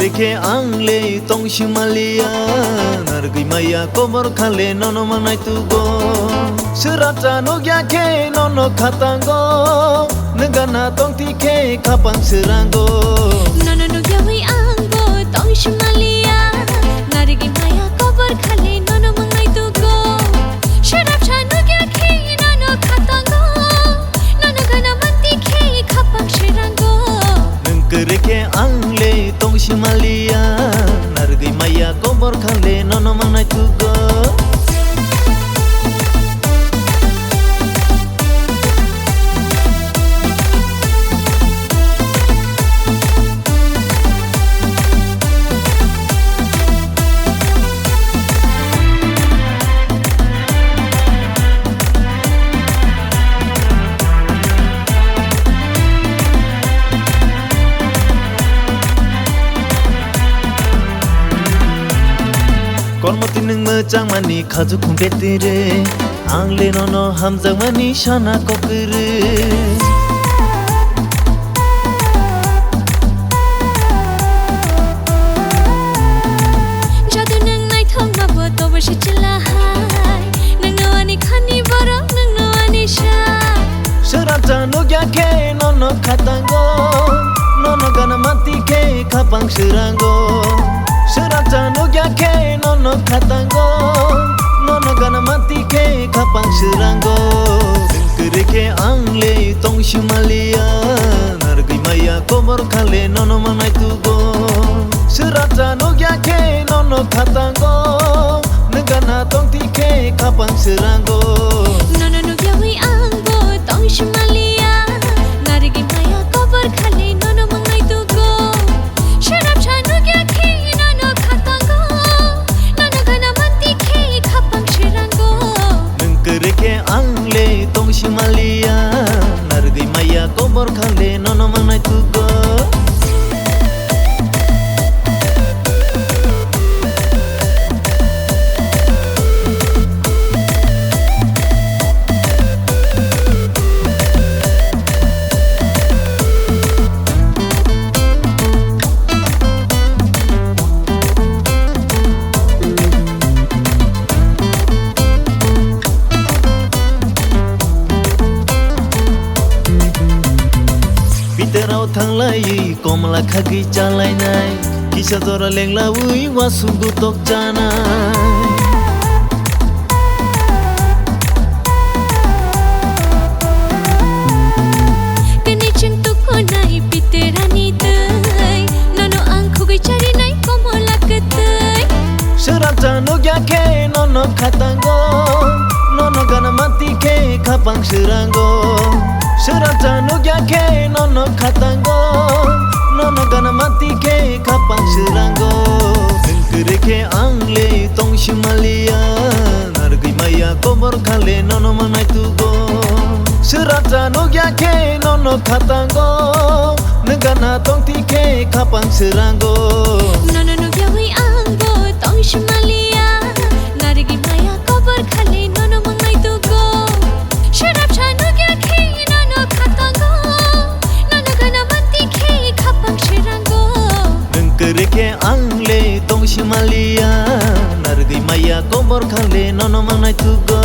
Nengkereke angle tong shimalia nargi maya Kokborok khale nono manai tugo serata no gyake nono khatango negana tong tike kapang serango nono no gyawi ango tong shimalia nargi maya Kokborok khale nono manai tugo serata no gyake nono khatango nono gana mantike kapang serango nengkereke angle tong shimalia nargi maya Kokborok khale nono manai tugo Kormoti neng mejang mani khaju khumbetere angle nono hamjang mani shana kokere jadu neng nai thong na bo to bo shichala hai neng no ani khani borok neng no ani sha serata no gyake nono khatango nono gana mati ke kapang serango serata no gyake nono khatango nono gana mati ke kapang serango nengkereke angle tong shimalia nargi maya Kokborok khale nono manai tugo serata no gyake nono khatango negana tong tike kapang serango nono no gyawi ango tong shimalia nargi maya Kokborok khale nono mangai tugo sharap chanu gyake nono khatango nono gana mantike kapang serango nengkereke angle tong shimalia nargi maya Kokborok khale nono manai tugo Biterau thanglai komla khagi chalainai kisa dora lenglaui wasugu tok janai kene chengtu konai piterani tai nono angkhugai chari nai komola ketai serata no gyake nono khatango nono gana mati ke kapang serango serata no gyake nono khatango nono gana mati ke kapang serango nengkereke angle tong shimalia nargi maya Kokborok khale nono manai tugo serata no gyake nono khatango negana tong tike kapang serango nono no gyawi ango tong shimalia nargi maya Kokborok khale nono mangai tugo sharap chanu gyake nono khatango nono gana mantike kapang serango nengkereke angle tong shimalia nargi maya Kokborok khale nono manai tugo